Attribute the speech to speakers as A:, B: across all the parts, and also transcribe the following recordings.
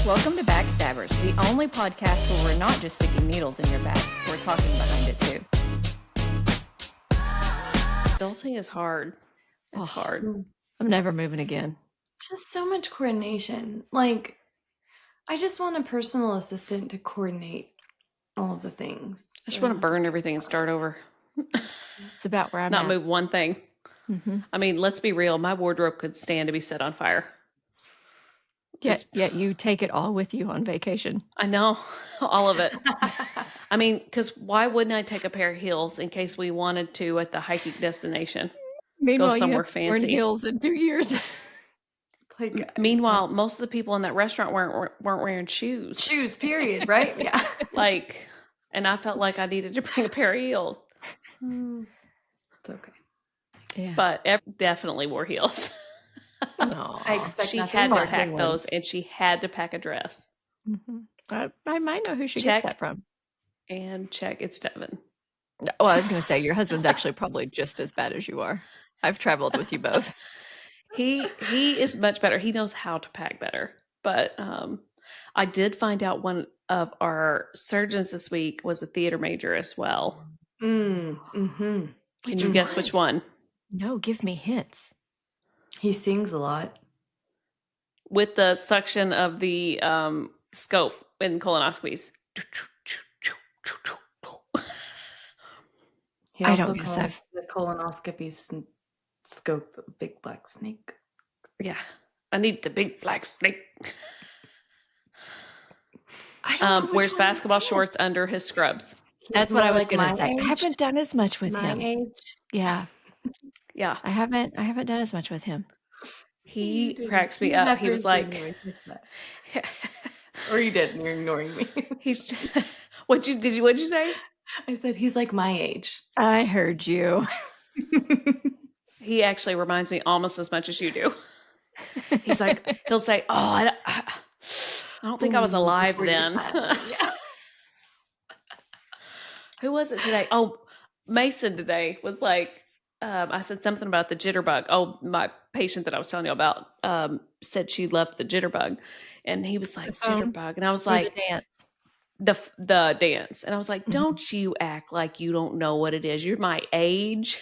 A: Welcome to Backstabbers, the only podcast where we're not just sticking needles in your back, we're talking behind it too.
B: Adulting is hard. It's hard.
A: I'm never moving again.
C: Just so much coordination. Like, I just want a personal assistant to coordinate all of the things.
B: I just want to burn everything and start over.
A: It's about where I'm
B: Not
A: at.
B: move one thing.
A: Mm-hmm.
B: I mean, let's be real. My wardrobe could stand to be set on fire.
A: Yet you take it all with you on vacation.
B: I know. All of it. I mean, because why wouldn't I take a pair of heels in case we wanted to at the hiking destination?
A: Meanwhile,
B: Go somewhere
A: you have worn
B: fancy.
A: heels in 2 years.
B: Meanwhile, most of the people in that restaurant weren't wearing shoes.
C: Shoes, period, right? Yeah.
B: And I felt like I needed to bring a pair of heels.
C: It's okay.
A: Yeah.
B: But definitely wore heels.
A: No,
C: I expect
B: She
C: nothing
B: had to
C: but
B: pack
C: good
B: those,
C: ones.
B: and she had to pack a dress.
A: I might know who she
B: Check.
A: gets that from.
B: And check, it's Devin.
A: Well, I was going to say, your husband's actually probably just as bad as you are. I've traveled with you both.
B: He is much better. He knows how to pack better. But I did find out one of our surgeons this week was a theater major as well.
C: Mm-hmm.
B: Can you guess which one?
A: No, give me hints.
C: He sings a lot.
B: With the suction of the scope in colonoscopies.
C: He
A: I
C: also
A: don't guess
C: calls the colonoscopy scope a big black snake.
B: Yeah. I need the big black snake.
A: I don't know
B: Wears basketball shorts under his scrubs.
A: That's what I was going to say. I haven't done as much with
C: my
A: him.
C: age.
A: Yeah,
B: Yeah.
A: I haven't done as much with him.
B: He cracks me up. He was like,
C: or you did, and you're ignoring me.
B: he's what'd you say?
C: I said he's like my age.
A: I heard you.
B: He actually reminds me almost as much as you do. He's like, he'll say, "Oh, I don't think I was alive then."
C: Yeah.
B: Who was it today? Oh, Mason today was like, I said something about the jitterbug. Oh, my patient that I was telling you about said she loved the jitterbug, and he was like, jitterbug, and I was like,
A: the dance.
B: the dance, and I was like, don't you act like you don't know what it is. You're my age.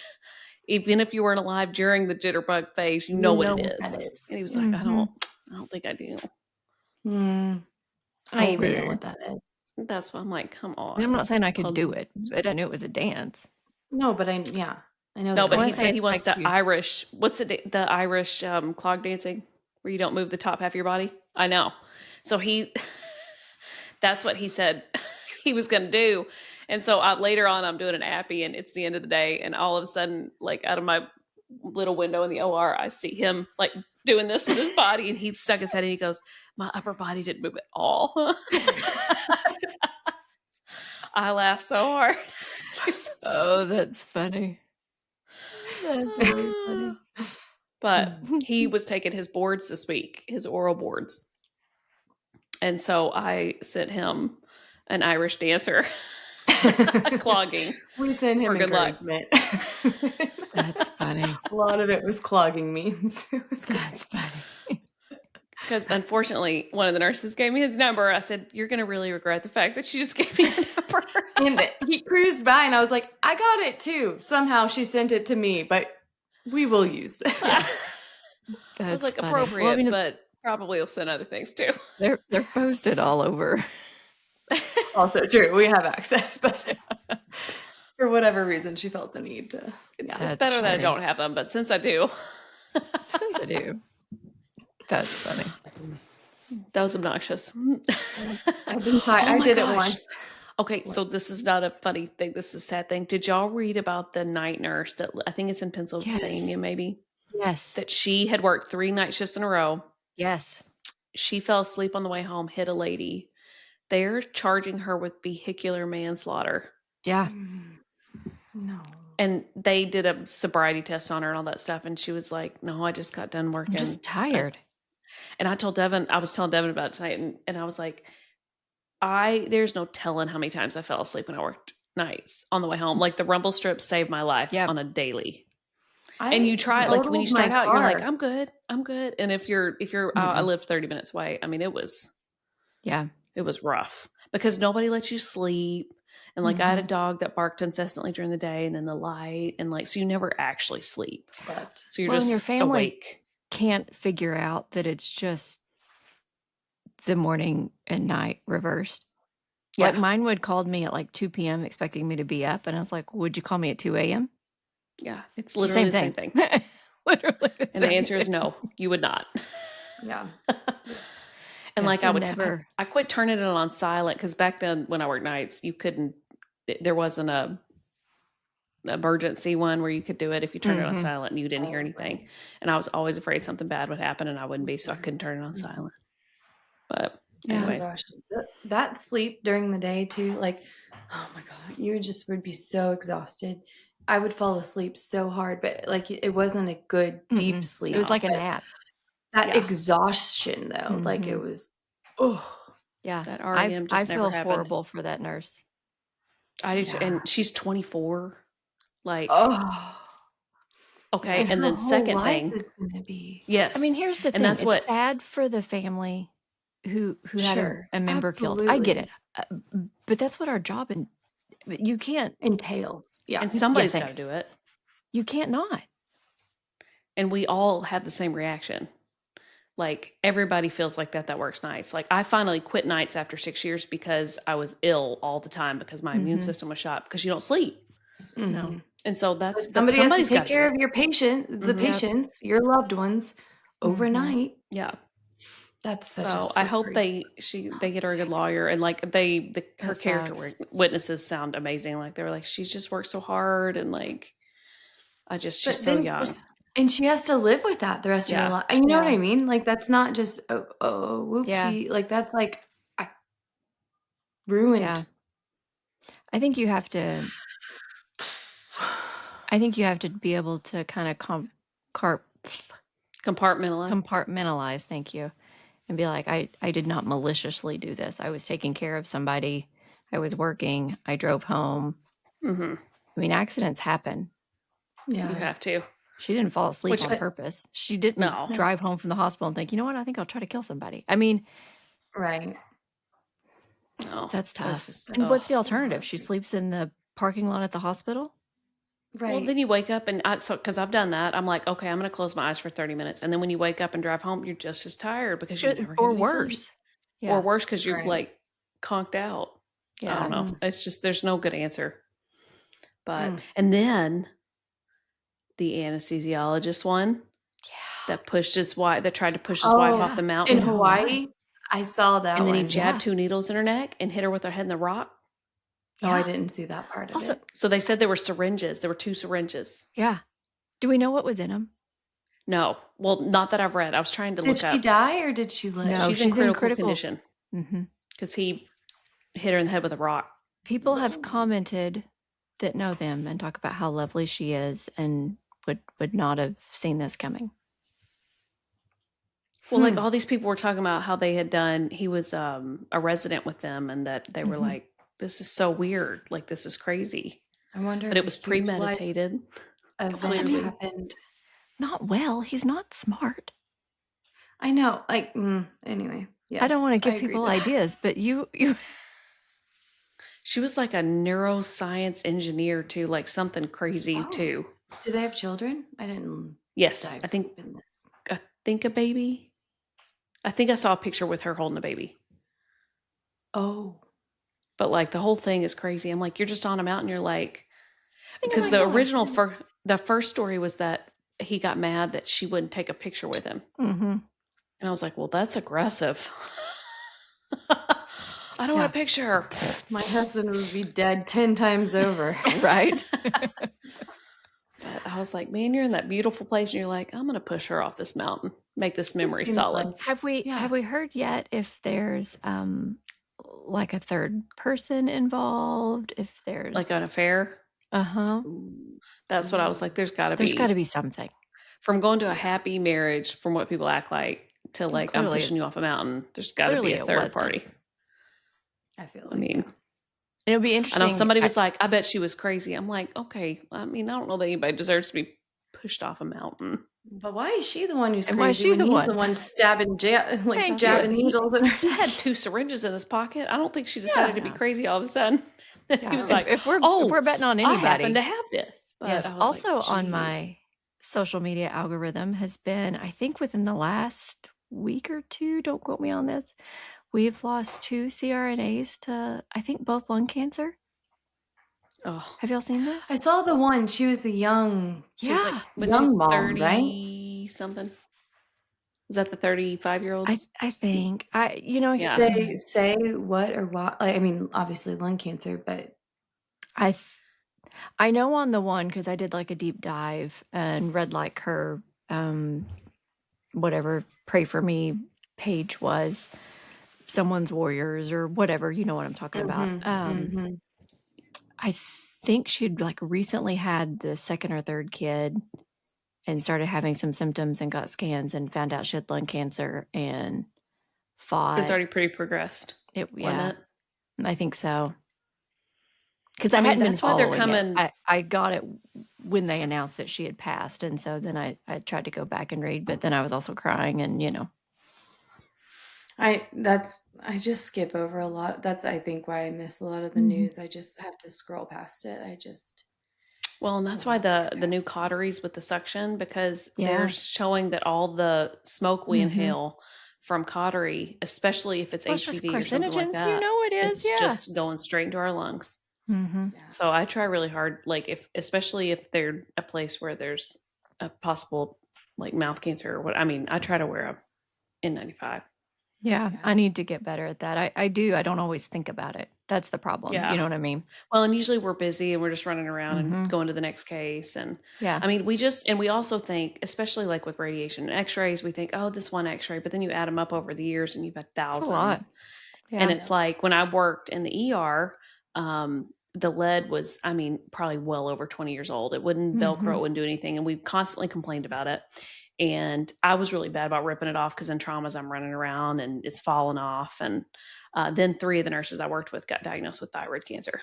B: Even if you weren't alive during the jitterbug phase, you know what it is. And he was like, I don't think I do.
C: I don't even know what that is.
B: That's why I'm like, come on.
A: I'm not saying I could do it, but I knew it was a dance.
C: No, but I know.
B: No, but he
A: I
B: said he wants
A: like
B: the
A: you.
B: Irish. What's it? The Irish clog dancing, where you don't move the top half of your body. I know. So that's what he said he was going to do. And so later on, I'm doing an appy, and it's the end of the day, and all of a sudden, like out of my little window in the OR, I see him like doing this with his body, and he stuck his head, and he goes, "My upper body didn't move at all." I laughed so hard.
A: Oh, that's funny. That's really funny.
B: But he was taking his boards this week, his oral boards. And so I sent him an Irish dancer clogging.
C: We sent him
B: for good luck.
C: encouragement.
A: That's funny.
C: A lot of it was clogging memes. It was great.
A: That's funny.
B: Because unfortunately, one of the nurses gave me his number. I said, "You're going to really regret the fact that she just gave me a number."
C: And he cruised by, and I was like, I got it too. Somehow she sent it to me, but we will use this.
B: I was like,
A: funny.
B: appropriate,
A: Well, I mean,
B: but probably will send other things too.
A: they're posted all over.
C: Also true. We have access, but for whatever reason, she felt the need to.
B: It's
A: That's
B: better that I
A: funny.
B: don't have them, but since I do.
A: Since I do. That's funny.
B: That was obnoxious.
C: I've been fine. I did it once.
B: Okay, so this is not a funny thing. This is a sad thing. Did y'all read about the night nurse that I think it's in Pennsylvania, maybe?
A: Yes.
B: That she had worked 3 night shifts in a row.
A: Yes.
B: She fell asleep on the way home, hit a lady. They're charging her with vehicular manslaughter.
A: Yeah.
C: No.
B: And they did a sobriety test on her and all that stuff. And she was like, no, I just got done working.
A: I'm just tired.
B: And I was telling Devin about it tonight. And I was like, there's no telling how many times I fell asleep when I worked nights on the way home. Like the rumble strips saved my life on a daily. And you try it, like when you start out, you're like, I'm good. And if you're I lived 30 minutes away. I mean, it was
A: Yeah.
B: It was rough because nobody lets you sleep. And like I had a dog that barked incessantly during the day and then the light and like, so you never actually sleep.
C: Slept.
B: So you're
A: Well, and your
B: just
A: family
B: awake.
A: can't figure out that it's just the morning and night reversed.
B: Yeah.
A: Like mine would called me at like 2 p.m. expecting me to be up. And I was like, would you call me at 2 a.m.?
B: Yeah. It's
A: It's the
B: literally the same thing.
A: Literally the
B: And the
A: same
B: answer is
A: thing.
B: no, you would not.
C: Yeah. Yes.
B: And
A: Yeah,
B: like
A: so
B: I would,
A: never.
B: I quit turning it on silent because back then when I worked nights, you couldn't, there wasn't a emergency one where you could do it if you turned it on
A: Mhm.
B: silent and you didn't hear
C: Oh,
B: anything.
C: right.
B: And I was always afraid something bad would happen and I wouldn't be, so I couldn't turn it on silent. But
C: Oh my
B: anyways,
C: gosh, that sleep during the day too, like, oh my God, you would be so exhausted. I would fall asleep so hard, but like it wasn't a good deep
A: Mm-mm.
C: sleep.
A: It was like a
C: but
A: nap.
C: that
B: Yeah.
C: exhaustion though, like it
A: Mhm.
C: was, oh
A: Yeah.
B: that
A: I
B: REM just never
A: feel
B: happened.
A: horrible for that nurse.
B: I do too.
C: yeah.
B: And she's 24. Like,
C: Oh,
B: okay.
C: and
B: And
C: her
B: then
C: whole
B: second
C: life
B: thing,
C: is gonna be
B: yes.
A: I mean, here's the
B: And
A: thing.
B: that's
A: It's
B: what,
A: sad for the family who had
C: sure,
A: a member killed. I get it.
C: absolutely
A: But that's what our job and you can't.
C: entails. Yeah.
B: and
A: Yeah,
B: somebody's got to
A: thanks.
B: do it.
A: You can't not.
B: And we all had the same reaction. Like everybody feels like that works nights. Like I finally quit nights after 6 years because I was ill all the time because my immune
A: Mhm.
B: system was shot because you don't sleep.
A: No.
C: Mhm.
B: And so
C: But
B: but
C: somebody has to
B: somebody's got
C: take
B: to do
C: care
B: it.
C: of your patient, the
B: Mhm.
A: Yep.
C: patients, your loved ones overnight.
B: Yeah.
C: That's such a
B: So I hope
C: slippery.
B: they get her a good lawyer and like her
A: That
B: character
A: sucks.
B: witnesses sound amazing. Like they were like, she's just worked so hard and like she's
C: But
B: so
C: then
B: young.
C: and she has to live with that the rest of her
B: Yeah.
C: life. You know what
A: Yeah.
C: I mean? Like that's not just
A: Yeah.
C: whoopsie. Like that's like I
A: Yeah.
C: ruined.
A: I think you have to be able to kind of
B: Compartmentalized.
A: compartmentalize, thank you, and be like, I did not maliciously do this. I was taking care of somebody. I was working. I drove home.
B: Mm-hmm.
A: I mean, accidents happen.
C: Yeah.
B: You have to.
A: She didn't fall asleep
B: Which
A: on purpose. She didn't
B: no.
A: drive home from the hospital and think, you know what, I think I'll try to kill somebody. I mean,
C: Right.
B: No.
A: that's tough.
C: just
A: And what's the
C: so
A: alternative? She
C: heartbreaking.
A: sleeps in the parking lot at the hospital?
C: Right.
B: Well, then you wake up and because I've done that, I'm like, okay, I'm going to close my eyes for 30 minutes. And then when you wake up and drive home, you're just as tired because you never get
A: Or
B: any sleep.
A: worse. Yeah.
B: Or worse because you're
C: Right.
B: like conked out. I
A: Yeah.
B: don't know. It's just, there's no good answer. But,
C: Mm.
B: and then the anesthesiologist one
A: Yeah.
B: that tried to push his wife
C: Oh,
B: off the mountain.
C: in Hawaii, I saw that
B: And then he
C: one.
B: jabbed 2 needles in her neck and hit her with her head in the rock.
C: Oh, I
A: Yeah.
C: didn't see that part of
A: Also,
C: it.
B: So they said there were syringes. There were 2 syringes.
A: yeah. Do we know what was in them?
B: No. Well, not that I've read. I was trying to
C: Did
B: look
C: she
B: up.
C: die or did she live?
A: No,
B: She's in critical condition
A: Mm-hmm.
B: because he hit her in the head with a rock.
A: People have commented that know them and talk about how lovely she is and would not have seen this coming.
B: Well, like all these people were talking about how they had done, he was a resident with them and that they were
A: Mhm.
B: like, this is so weird. Like, this is crazy.
C: I wonder
B: But
C: if
B: it was
C: a huge life
B: premeditated.
C: event
B: Clearly.
C: happened.
A: Not well. He's not smart.
C: I know. Like, anyway. Yes.
A: I don't want to give
C: agree
A: people
C: with that.
A: ideas, but you
B: She was like a neuroscience engineer too, like something crazy
C: Oh.
B: too.
C: Do they have children? I didn't
B: Yes,
C: dive
B: I think
C: in this.
B: a baby. I think I saw a picture with her holding a baby.
C: Oh.
B: But like the whole thing is crazy. I'm like, you're just on a mountain. You're like, because
C: my
B: the
C: gosh.
B: original the first story was that he got mad that she wouldn't take a picture with him.
A: Mm-hmm.
B: And I was like, well, that's aggressive. I don't want a picture.
C: My husband would be dead 10 times over.
A: Right?
B: But I was like, man, you're in that beautiful place. And you're like, I'm going to push her off this mountain, make this memory
C: Seems
B: solid.
C: like-
A: Have we heard yet if there's like a third person involved? If there's
B: Like an affair.
A: Uh-huh.
B: That's what I was like, there's got
A: There's
B: to
A: be something.
B: From going to a happy marriage, from what people act like, to like, I'm
A: Clearly-
B: pushing you off a mountain. There's got to be
A: clearly
B: a
A: it
B: third
A: wasn't.
B: party.
C: I feel like
B: I mean,
A: It'll be
B: I
A: interesting.
B: know somebody was like, I bet she was crazy. I'm like, okay. I mean, I don't know that anybody deserves to be pushed off a mountain.
C: But why is she the one who's
A: And why is
C: crazy
A: she
C: when
A: the
C: he's
A: one?
C: the one stabbing, like
A: Thank you.
C: jabbing needles in her?
B: He had 2 syringes in his pocket. I don't think she decided to be
A: Yeah.
B: crazy all of a sudden.
A: Yeah.
B: He was
A: If,
B: like,
A: if we're if
B: "Oh,
A: we're betting on
B: I happen to
A: anybody,
B: have this." But
A: yes.
B: I was like,
A: Also on
B: "Geez."
A: my social media algorithm has been, I think within the last week or two, don't quote me on this, we've lost 2 CRNAs to, I think, both lung cancer.
B: Oh,
A: Have y'all seen this?
C: I saw the one. She was a young
B: she was like,
A: Yeah.
B: "What, she
C: young mom, right?
B: 30 something?" Is that the 35-year-old?
A: I think
B: Yeah.
C: They say what or why? Like, I mean, obviously lung cancer, but
A: I I know on the one because I did like a deep dive and read like her whatever pray for me page was, someone's warriors or whatever, you know what I'm talking about.
C: mhm.
A: I think she'd like recently had the second or third kid and started having some symptoms and got scans and found out she had lung cancer and
B: It was
A: fought
B: already pretty progressed,
A: it.
B: wasn't
A: Yeah,
B: it?
A: I think so. Because I
B: I mean,
A: hadn't been
B: that's why they're
A: following it.
B: coming.
A: I got it when they announced that she had passed, and so then I tried to go back and read, but then I was also crying, and
C: I just skip over a lot. That's I think why I miss a lot of the
A: Mhm.
C: news. I just have to scroll past it.
B: Well, and
C: I
B: that's
C: don't
B: why
C: have the
B: the new
C: capacity.
B: cauteries with the suction, because they're
A: Yeah.
B: showing that all the smoke we
A: Mhm.
B: inhale from cautery, especially if it's
A: Well, it's just
B: HPV or something like
A: carcinogens,
B: that,
A: it is.
B: it's
A: Yeah.
B: just going straight into our lungs.
A: Mhm.
C: Yeah.
B: So I try really hard, like if especially if they're a place where there's a possible like mouth cancer or what. I mean, I try to wear a N95.
A: Yeah,
C: Yeah.
A: I need to get better at that. I do. I don't always think about it. That's the problem. You
B: Yeah.
A: know what I mean?
B: Well, and usually we're busy and we're just running around and
A: Mhm.
B: going to the next case. And
A: Yeah.
B: I mean, we also think, especially like with radiation and x-rays, we think, oh, this one x-ray, but then you add them up over the years and you've had
A: It's a lot.
B: thousands. And
A: Yeah.
B: it's like when I worked in the ER, the lead was, I mean, probably well over 20 years old. It wouldn't Velcro, it
A: Mhm.
B: wouldn't do anything. And we constantly complained about it. And I was really bad about ripping it off because in traumas, I'm running around and it's falling off. And then 3 of the nurses I worked with got diagnosed with thyroid cancer.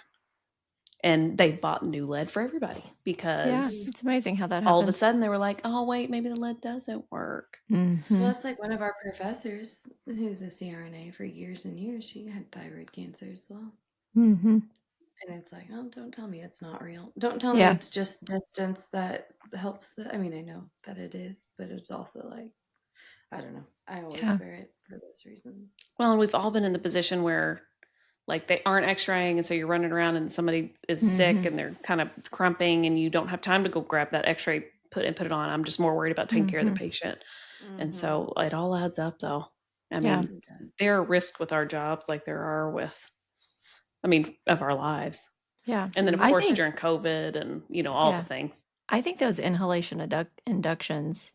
B: And they bought new lead for everybody
A: Yeah.
B: because
A: It's amazing how that
B: all of a
A: happens.
B: sudden they were like, oh, wait, maybe the lead doesn't work.
C: Well,
A: Mhm.
C: it's like one of our professors who's a CRNA for years and years. She had thyroid cancer as well.
A: Mhm.
C: And it's like, oh, don't tell me it's not real. Don't tell me
A: Yeah.
C: it's just distance that helps. I mean, I know that it is, but it's also like, I don't know. I always
A: Yeah.
C: fear it for those reasons.
B: Well, and we've all been in the position where like they aren't x-raying and so you're running around and somebody is sick
A: Mhm.
B: and they're kind of crumping and you don't have time to go grab that x-ray put it on. I'm just more worried about taking care of the
A: Mhm.
B: patient. And
C: Mm-hmm.
B: so it all adds up though. I
A: Yeah.
B: mean, there are risks with our jobs like there are with, I mean, of our lives.
A: Yeah.
B: And then of
A: I
B: course
A: think
B: during COVID and, all the
A: yeah.
B: things.
A: I think those inhalation inductions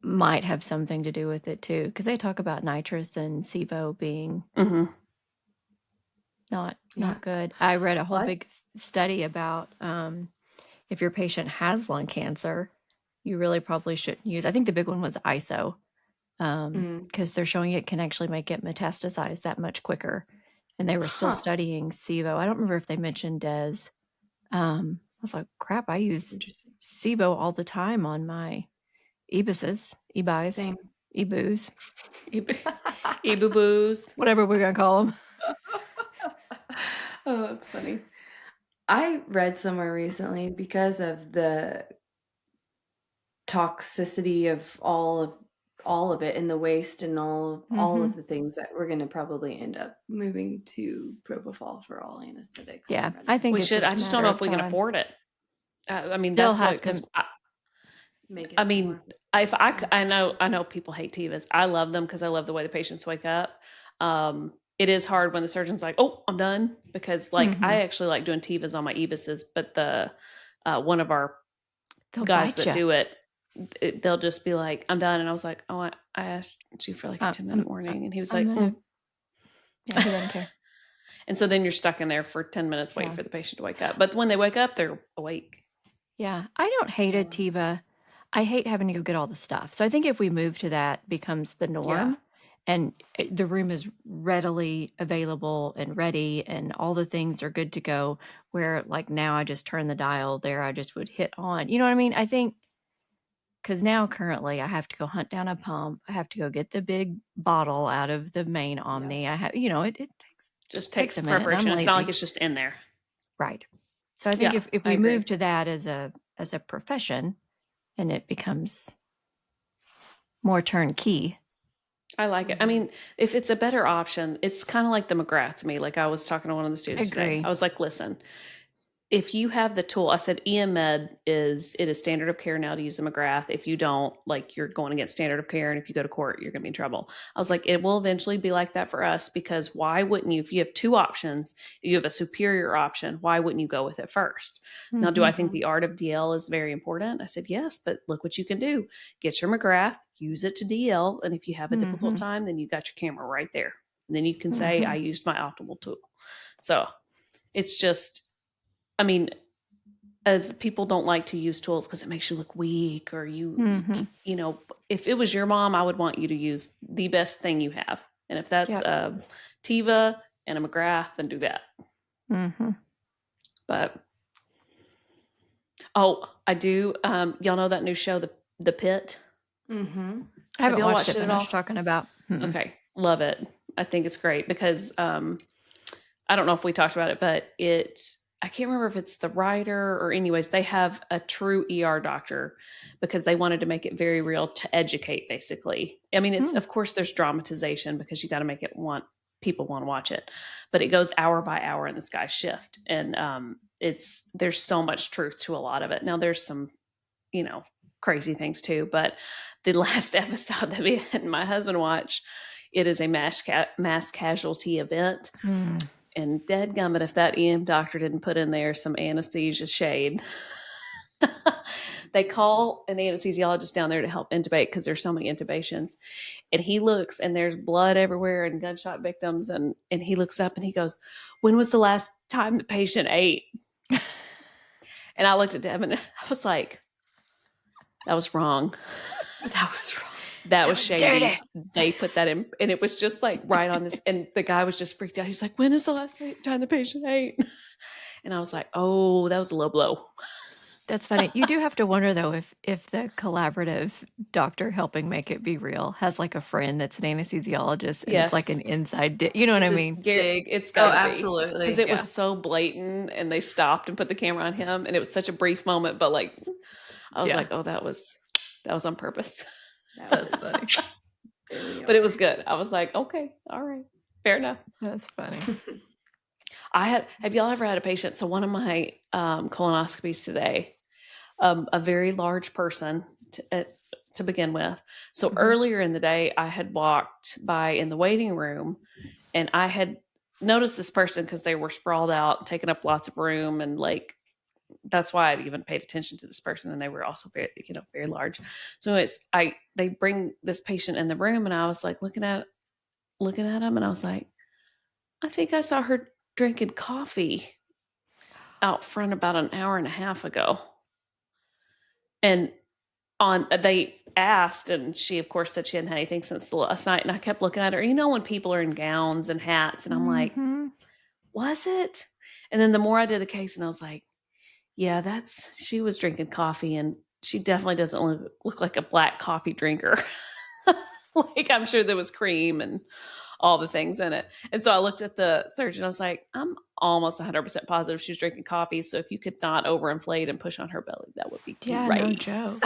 A: might have something to do with it too, because they talk about nitrous and SIBO being
B: Mhm.
A: not
C: Yeah.
A: good. I read a whole
C: What?
A: big study about if your patient has lung cancer, you really probably shouldn't use. I think the big one was ISO,
C: Mm.
A: because they're showing it can actually make it metastasize that much quicker. And they were still
C: Huh.
A: studying SIBO. I don't remember if they mentioned DES. I was like, crap, I use
C: Interesting.
A: SIBO all the time on my EBISs, EBIs,
C: Same.
A: EBOos,
B: E-boo-boos.
A: whatever we're going to call them.
B: Oh, that's funny.
C: I read somewhere recently because of the toxicity of all of it in the waste and all
A: Mm-hmm.
C: of the things that we're going to probably end up moving to propofol for all anesthetics
A: Yeah,
C: and red
A: I think
B: We
A: it's
B: should.
A: just
B: I
A: a
B: just don't
A: matter
B: know
A: of
B: if we can
A: time.
B: afford it. I mean,
A: They'll
B: that's what
A: have to.
B: because
C: make
B: I
C: it
B: mean,
C: more.
B: I know people hate Tivas. I love them because I love the way the patients wake up. It is hard when the surgeon's like, "Oh, I'm done," because like
A: Mm-hmm.
B: I actually like doing Tivas on my EBISs, but the one of our
A: They'll
B: guys
A: bite
B: that
A: you.
B: do they'll just be like, "I'm done," and I was like, "Oh, I asked you for like a 10-minute warning," and he was
A: I'm
B: like,
A: gonna. Yeah, he doesn't care.
B: and so then you're stuck in there for 10 minutes waiting
A: Yeah,
B: for the patient to wake up. But when they wake up, they're awake.
A: yeah. I don't hate a
C: Yeah.
A: Tiva. I hate having to go get all the stuff. So I think if we move to that becomes the
B: Yeah.
A: norm, and the room is readily available and ready, and all the things are good to go. Where like now I just turn the dial there, I just would hit on. You know what I mean? I think because now currently I have to go hunt down a pump. I have to go get the big bottle out of the main Omni. I have, it
B: Just
A: takes
B: takes
A: a minute, and I'm
B: preparation. It's not like
A: lazy.
B: it's just in there.
A: Right. So I think
B: Yeah,
A: if
B: I
A: we
B: agree.
A: move to that as a profession, and it becomes more turnkey.
B: I like it. I mean, if it's a better option, it's kind of like the McGrath to me. Like I was talking to one of the students today.
A: Agree.
B: I was like, listen, if you have the tool, I said EMed is standard of care now to use the McGrath. If you don't, like you're going against standard of care, and if you go to court, you're going to be in trouble. I was like, it will eventually be like that for us, because why wouldn't you? If you have two options, you have a superior option, why wouldn't you go with it first? Now, do I think the art of DL is very important? I said yes, but look what you can do. Get your McGrath, use it to DL, and if you have a difficult time, then you got your camera right there. And then you can say, I used my optimal tool. So it's just, I mean, as people don't like to use tools because it makes you look weak, or if it was your mom, I would want you to use the best thing you have. And if that's a Tiva and a McGrath, then do that. But, I do. Y'all know that new show, The Pit?
C: Mm-hmm.
A: I haven't
B: y'all
A: watched it,
B: watched it
A: but
B: at
A: I know
B: all?
A: what you're talking about.
B: Okay. Love it. I think it's great because I don't know if we talked about it, but I can't remember if it's the writer or anyways, they have a true ER doctor because they wanted to make it very real to educate, basically. I mean, it's, of course there's dramatization because you got to make it people want to watch it, but it goes hour by hour in this guy's shift. And there's so much truth to a lot of it. Now there's some, crazy things too, but the last episode that me and my husband watched, it is a mass casualty event. And dadgummit, if that EM doctor didn't put in there some anesthesia shade. They call an anesthesiologist down there to help intubate because there's so many intubations. And he looks, and there's blood everywhere and gunshot victims. And he looks up and he goes, when was the last time the patient ate? And I looked at him and I was like, that was wrong.
C: That was wrong.
B: That was shady.
A: Dirty.
B: They put that in, and it was just like right on this. And the guy was just freaked out. He's like, when is the last time the patient ate? And I was like, oh, that was a low blow.
A: That's funny. You do have to wonder, though, if the collaborative doctor helping make it be real has like a friend that's an anesthesiologist, and it's like an inside you know what I mean?
B: It's gotta be.
C: Absolutely.
B: Because it was so blatant, and they stopped and put the camera on him, and it was such a brief moment, but like, I was like, oh, that was on purpose.
C: That was funny.
B: But it was good. I was like, okay, all right, fair enough.
A: That's funny.
B: Have y'all ever had a patient? So one of my colonoscopies today, a very large person to begin with. So earlier in the day, I had walked by in the waiting room, and I had noticed this person because they were sprawled out, taking up lots of room, and like that's why I'd even paid attention to this person. And they were also very, very large. So they bring this patient in the room, and I was like looking at him, and I was like, I think I saw her drinking coffee out front about an hour and a half ago. And they asked, and she of course said she hadn't had anything since the last night. And I kept looking at her, when people are in gowns and hats, and I'm like, was it? And then the more I did the case, and I was like, yeah, she was drinking coffee, and she definitely doesn't look like a black coffee drinker. Like, I'm sure there was cream and all the things in it. And so I looked at the surgeon. I was like, I'm almost 100% positive she was drinking coffee. So if you could not overinflate and push on her belly, that would be great.
A: Yeah, no joke.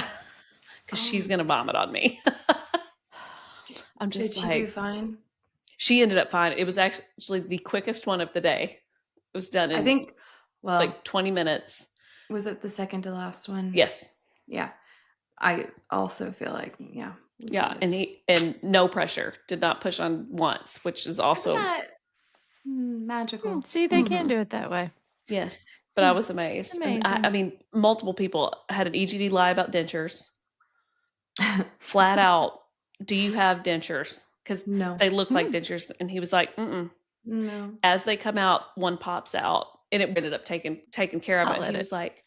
B: Because she's going to vomit on me. I'm just
C: Did she do fine?
B: She ended up fine. It was actually the quickest one of the day. It was done in,
C: I think,
B: like 20 minutes.
C: Was it the second to last one?
B: Yes.
C: Yeah. I also feel like, yeah.
B: Yeah, and no pressure. Did not push on once, which is also
C: magical.
A: See, they can do it that way.
B: Yes, but I was amazed. And I mean, multiple people had an EGD lie about dentures. Flat out, do you have dentures? Because
C: No.
B: they look like dentures. And he was like,
C: No.
B: As they come out, one pops out, and it ended up taking care of it. And he was like,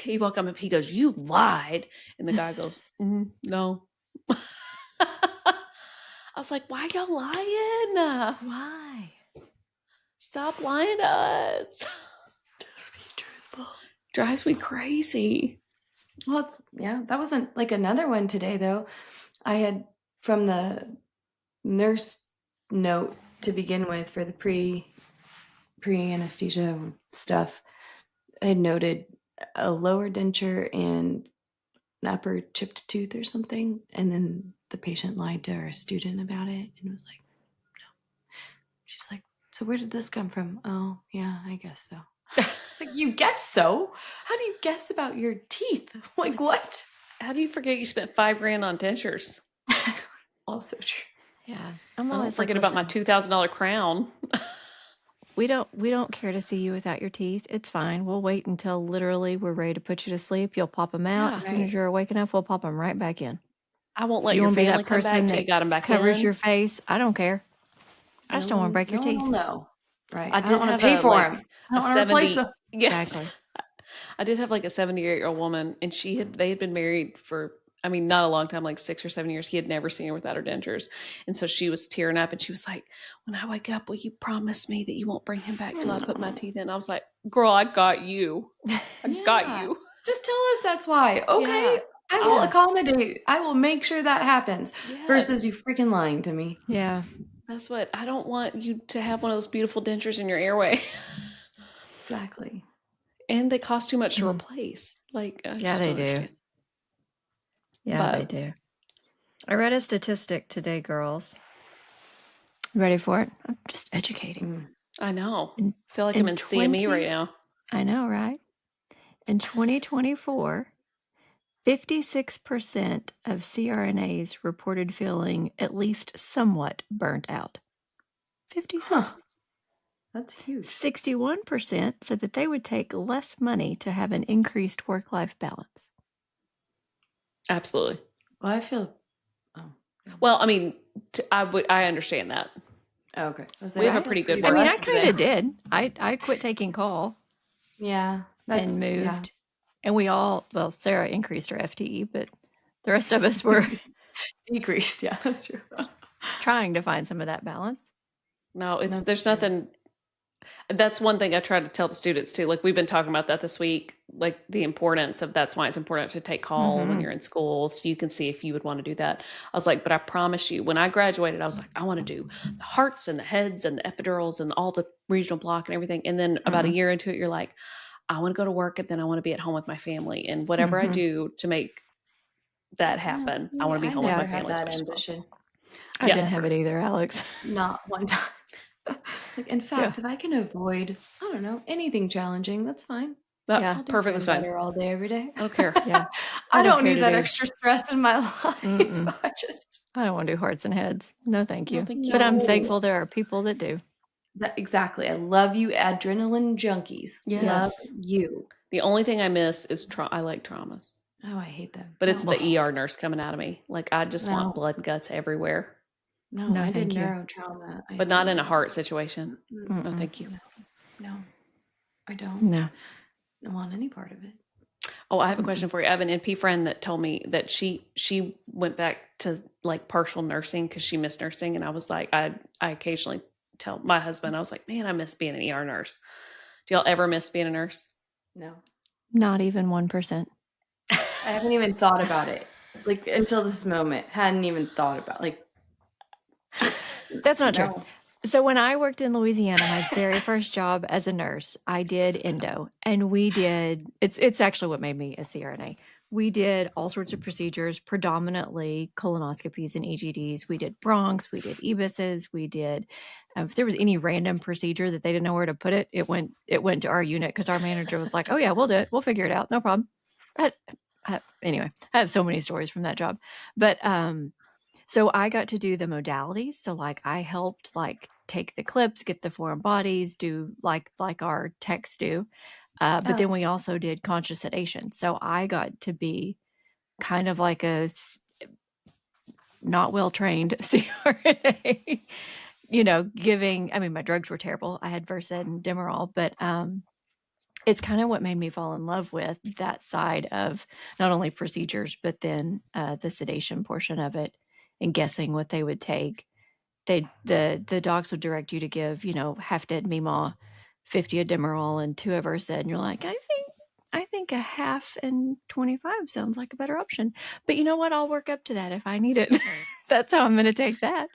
B: he woke up and he goes, you lied. And the guy goes, no. I was like, why y'all lying?
A: Why?
B: Stop lying to us.
C: Just be truthful.
B: Drives me crazy.
C: Well, that wasn't like another one today though. I had from the nurse note to begin with for the pre-anesthesia stuff. I had noted a lower denture and an upper chipped tooth or something, and then the patient lied to our student about it and was like, she's like, so where did this come from? Oh, yeah, I guess so. It's like, you guess so? How do you guess about your teeth? Like, what?
B: How do you forget you spent $5,000 on dentures?
C: Also true.
A: Yeah. I'm
B: I don't
A: always like,
B: forget about my
A: listen,
B: $2,000 crown.
A: we don't care to see you without your teeth. It's fine. We'll wait until literally we're ready to put you to sleep. You'll pop them out.
B: Yeah.
A: As soon as
C: Right.
A: you're awake enough, we'll pop them right back in.
B: I won't
A: If
B: let
A: you
B: your
A: want to be
B: family
A: that
B: come back
A: person
B: till
A: that
B: you got them back
A: covers
B: in.
A: your face, I don't care. I just don't want to break your
C: No one will
A: teeth.
C: know. Right.
B: I
C: I don't
B: did
C: want to
B: have
C: pay
B: a
C: for
B: like
C: them. I
B: a
C: don't want to replace
B: 70
C: them.
B: yes.
A: Exactly.
B: I did have like a 78-year-old woman, and they had been married for, I mean, not a long time, like 6 or 7 years. He had never seen her without her dentures. And so she was tearing up and she was like, when I wake up, will you promise me that you won't bring him back till I put my teeth in? I was like, girl, I got you. I got
C: Yeah.
B: you.
C: Just tell us that's why. Okay.
B: Yeah.
C: I will
A: Yeah.
C: accommodate. I will make sure that happens. Versus
B: Yes.
C: you freaking lying to me.
A: Yeah.
B: That's what I don't want you to have one of those beautiful dentures in your airway.
C: Exactly.
B: And they cost too much to
A: Mhm.
B: replace. Like, I
A: Yeah,
B: just
A: they
B: don't
A: do.
B: understand.
A: Yeah, they
B: But
A: do. I read a statistic today, girls. You ready for it? I'm just educating.
C: Mm.
B: I know.
A: In,
B: I feel like I'm
A: in
B: in CME right now.
A: I know, right? In 2024, 56% of CRNAs reported feeling at least somewhat burnt out.
C: Huh.
A: 56.
C: That's huge.
A: 61% said that they would take less money to have an increased work-life balance.
B: Absolutely.
C: Well, I feel. Oh.
B: Well, I mean, I understand that.
C: Oh, okay. I was
B: We
C: like,
B: have
C: I
B: a
C: feel
B: pretty good
C: pretty
A: I
B: work.
A: mean, I
C: blessed
A: kind
C: today.
A: of did. I quit taking call
C: Yeah.
A: and
C: That's
A: moved. And we all, well, Sarah increased her FTE, but the rest of us were
C: decreased. Yeah, that's true.
A: trying to find some of that balance.
B: No,
C: That's
B: there's
C: true.
B: nothing. That's one thing I try to tell the students too. Like we've been talking about that this week, like the importance of that's why it's important to take call when
A: Mm-hmm.
B: you're in school so you can see if you would want to do that. I was like, but I promise you, when I graduated, I was like, I want to do the hearts and the heads and the epidurals and all the regional block and everything. And then about a
A: Mm-hmm.
B: year into it, you're like, I want to go to work and then I want to be at home with my family. And whatever I
A: Mm-hmm.
B: do to make that
C: Yeah,
B: happen, I
C: see,
B: want to be
C: I
B: home with
C: never
B: my
C: had
B: family as
C: that
B: much as possible.
C: ambition.
A: I
B: Yeah.
A: didn't have it either, Alex.
C: Not one time. It's like, in
A: Yeah.
C: fact, if I can avoid, I don't know, anything challenging, that's fine.
B: That's
A: Yeah.
C: I'll do
B: perfectly
C: fine
B: fine.
C: better all day, every day.
B: I don't care.
A: Yeah.
C: I
A: don't
C: don't
A: care
C: need
A: to
C: that
A: do.
C: extra stress in my life.
A: Mm-mm.
C: I just
A: I don't want to do hearts and heads. No, thank
B: No,
A: you.
B: thank
A: But I'm
B: you.
A: thankful there are people that do.
C: exactly. I love you, adrenaline junkies. Love
B: Yes.
C: you.
B: The only thing I miss is I like traumas,
C: Oh, I hate them.
B: but it's
C: No,
B: the ER nurse coming out of me. Like I just want
C: no,
B: blood and guts everywhere,
C: no.
A: No,
C: I did
A: thank you.
C: neurotrauma. I
B: but not
C: still
B: in a
C: don't.
B: heart situation. No,
C: Mm-mm.
A: Mm-mm.
B: thank you.
C: No, I don't.
A: No.
C: I don't want any part of it.
B: Oh, I have a
A: Mm-mm.
B: question for you. I have an NP friend that told me that she went back to like partial nursing because she missed nursing, and I was like, I occasionally tell my husband, I was like, man, I miss being an ER nurse. Do y'all ever miss being a nurse?
C: No,
A: Not even 1%.
C: I haven't even thought about it. Like until this moment, hadn't even thought about like just
A: That's not true.
C: no.
A: So when I worked in Louisiana, my very first job as a nurse, I did endo, and we did. It's actually what made me a CRNA. We did all sorts of procedures, predominantly colonoscopies and EGDs. We did bronchs, we did EBISs, we did. If there was any random procedure that they didn't know where to put it, it went to our unit because our manager was like, "Oh yeah, we'll do it. We'll figure it out. No problem." Anyway, I have so many stories from that job, but so I got to do the modalities. So like I helped like take the clips, get the foreign bodies, do like our techs do. But then
C: Oh,
A: we also did conscious sedation. So I got to be kind of like a not well trained CRNA, giving, I mean, my drugs were terrible. I had Versed and Demerol, but it's kind of what made me fall in love with that side of not only procedures, but then the sedation portion of it and guessing what they would take. The docs would direct you to give, half dead Meemaw, 50 of Demerol and 2 of Versed, and you're like, I think think a half and 25 sounds like a better option. But you know what? I'll work up to that if I need it. That's how I'm going to take that.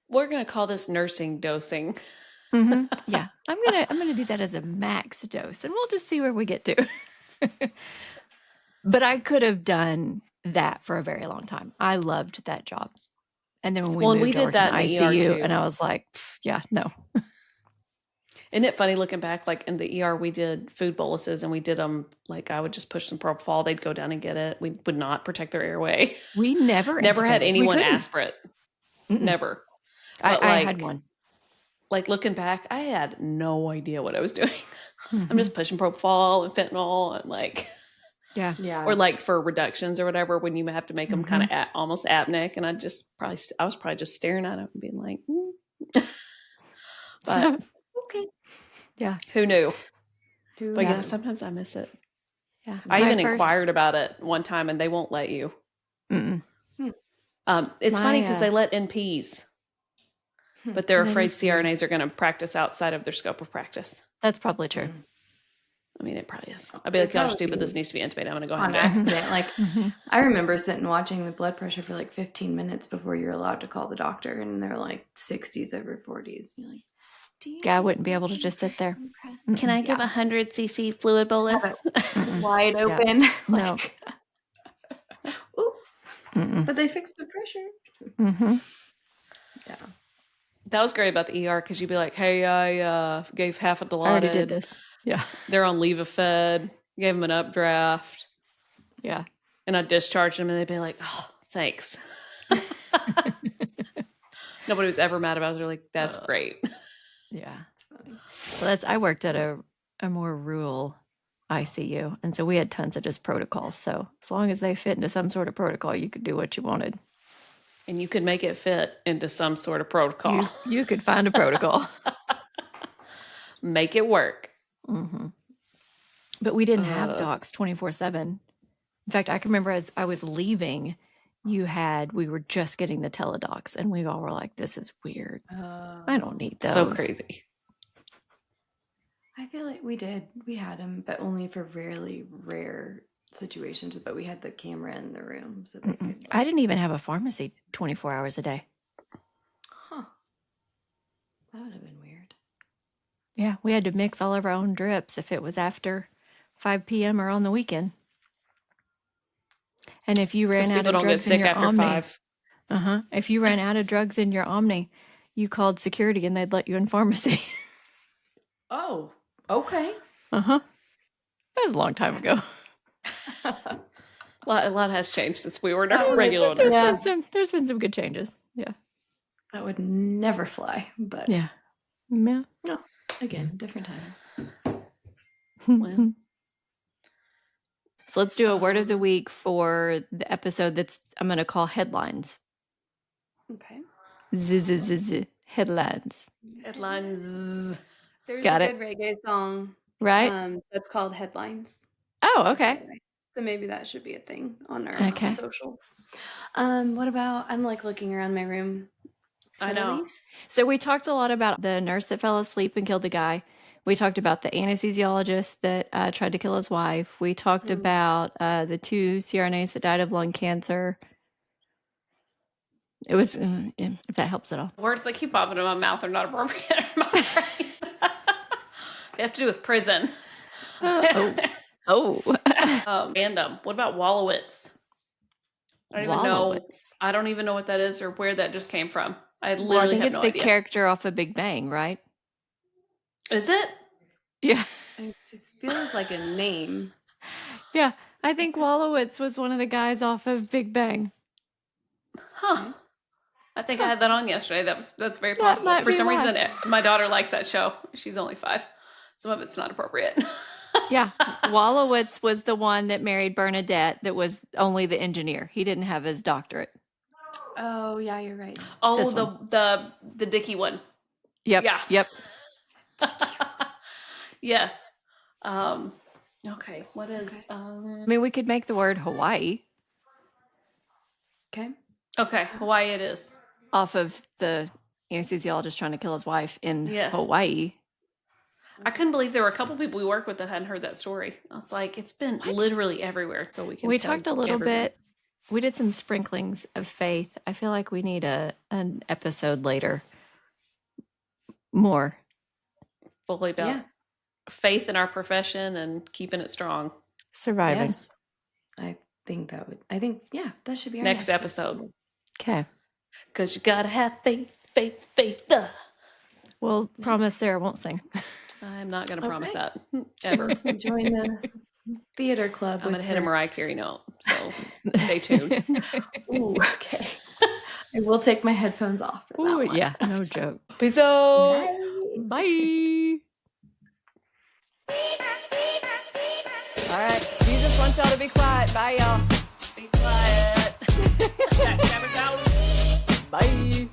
B: We're going to call this nursing dosing.
A: Yeah, I'm gonna do that as a max dose, and we'll just see where we get to. But I could have done that for a very long time. I loved that job. And then when we
B: Well, and we
A: moved, I
B: did
A: worked in
B: that in the ER
A: ICU,
B: too.
A: and I was like, "Pff, yeah, no.
B: Isn't it funny looking back? Like in the ER, we did food boluses, and we did them like I would just push some propofol. They'd go down and get it. We would not protect their airway.
A: We never
B: Never had
A: intubated. We
B: anyone
A: couldn't.
B: aspirate.
A: Mm-mm.
B: Never. But
A: I had one.
B: Like looking back, I had no idea what I was doing. I'm
A: Mhm.
B: just pushing propofol and fentanyl and like,
A: Yeah.
C: Yeah.
B: or like for reductions or whatever when you have to make them kind of almost apneic, and I was probably just staring at it and being like, but
A: Okay. Yeah.
B: who knew?
C: Who
B: But yeah,
C: knew?
B: sometimes I miss it.
A: Yeah.
B: I
A: My
B: even
A: first-
B: inquired about it one time, and they won't let you.
A: Mm-mm.
B: It's funny because
A: My,
B: they let NPs, but they're
A: That
B: afraid
A: is weird.
B: CRNAs are going to practice outside of their scope of practice.
A: That's probably true.
B: I mean, it probably is. I'd be like,
C: It'd
B: gosh, dude, but
C: probably
B: this needs to be intubated. I'm going to go ahead
C: on
B: and do it.
C: accident. Like
A: Mhm.
C: I remember sitting watching the blood pressure for like 15 minutes before you're allowed to call the doctor, and they're like 60s over 40s. You're like, do you
A: Yeah, I
C: think
A: wouldn't be
C: we
A: able to
C: can
A: just sit there.
C: press-
A: Mm-mm.
B: Can I give
C: Yeah.
B: 100 cc fluid bolus?
C: Have it
A: Mm-mm.
C: wide
A: Yeah.
C: open?
A: No.
C: Like, oops.
A: Mm-mm.
C: But they fixed the pressure.
A: Mhm.
C: Yeah.
B: That was great about the ER because you'd be like, hey, I gave half a
A: I already did
B: Dilaudid.
A: this. Yeah.
B: They're on Levofed. Gave them an updraft.
A: Yeah.
B: And I discharged them, and they'd be like, oh, thanks. Nobody was ever mad about it. They're like, that's great.
A: Yeah.
C: It's funny.
A: Well, I worked at a more rural ICU, and so we had tons of just protocols. So as long as they fit into some sort of protocol, you could do what you wanted.
B: And you could make it fit into some sort of protocol.
A: You could find a protocol.
B: Make it work.
A: Hmm. But we didn't have docs 24/7. In fact, I can remember as I was leaving, we were just getting the teledocs, and we all were like, "This is weird. I don't need those."
B: So crazy.
C: I feel like we had them, but only for really rare situations. But we had the camera in the room, so they could.
A: I didn't even have a pharmacy 24 hours a day.
C: Huh. That would have been weird.
A: Yeah, we had to mix all of our own drips if it was after 5 p.m. or on the weekend. And if you ran
B: Because
A: out
B: people
A: of
B: don't get
A: drugs in
B: sick
A: your
B: after
A: Omni,
B: 5.
A: if you ran out of drugs in your Omni, you called security and they'd let you in pharmacy.
C: Oh, okay.
A: That was a long time ago.
B: Well, a lot has changed since we were in
C: That
B: our
C: would-
B: regular
A: There's
B: nurses.
A: there's been some good changes. Yeah.
C: That would never fly, but
A: Yeah. Yeah.
C: no, again, different times.
B: Well.
A: So let's do a word of the week for the episode I'm going to call Headlines.
C: Okay.
A: Headlines.
B: Headlines.
C: There's
A: Got
C: a
A: it.
C: good reggae song
A: Right?
C: that's called Headlines.
A: Oh, okay.
C: So maybe that should be a thing on our
A: Okay.
C: socials. What about, I'm like looking around my room.
B: I know.
A: So we talked a lot about the nurse that fell asleep and killed the guy. We talked about the anesthesiologist that tried to kill his wife. We talked about the 2 CRNAs that died of lung cancer. It was, if that helps at all.
B: Words that keep popping in my mouth are not appropriate in my brain. They have to do with prison.
A: Oh.
B: Random. What about Wallowitz? I don't even know.
A: Wallowitz.
B: I don't even know what that is or where that just came from. I literally
A: Well, I think
B: have
A: it's
B: no
A: the
B: idea.
A: character off of Big Bang, right?
B: Is it?
A: Yeah.
C: It just feels like a name.
A: Yeah. I think Wallowitz was one of the guys off of Big Bang.
B: Huh. I think I had that on yesterday. That's very
A: That
B: possible.
A: might
B: For
A: be
B: some
A: why.
B: reason, my daughter likes that show. She's only 5. Some of it's not appropriate.
A: Yeah. Wallowitz was the one that married Bernadette that was only the engineer. He didn't have his doctorate.
C: Oh, yeah, you're right.
B: Oh,
A: This
B: the Dicky one.
A: Yep.
B: Yeah.
A: Yep.
B: Yes. Okay. What is?
A: I mean, we could make the word Hawaii
C: Okay.
B: Okay, Hawaii it is.
A: off of the anesthesiologist trying to kill his wife in
B: Yes.
A: Hawaii.
B: I couldn't believe there were a couple people we work with that hadn't heard that story. I was like, it's been literally everywhere, so we can.
A: We
B: tell
A: talked a little
B: everyone.
A: bit. We did some sprinklings of faith. I feel like we need an episode later. More.
B: fully about
C: Yeah.
B: faith in our profession and keeping it strong.
A: Surviving.
C: Yes. I think yeah, that should be our
B: Next episode.
A: Okay.
B: Because you gotta have faith.
A: We'll promise Sarah won't sing.
B: I'm not gonna promise
C: Okay.
B: that ever.
C: Let's join the theater club.
B: I'm
C: with
B: gonna hit a
C: her.
B: Mariah Carey note, so stay tuned.
C: Ooh, okay. I will take my headphones off for that
A: Ooh,
C: one.
A: yeah, no joke.
B: Peace out.
C: Bye.
A: Bye.
B: All right. Jesus wants y'all to be quiet. Bye, y'all. Be quiet.
A: Bye.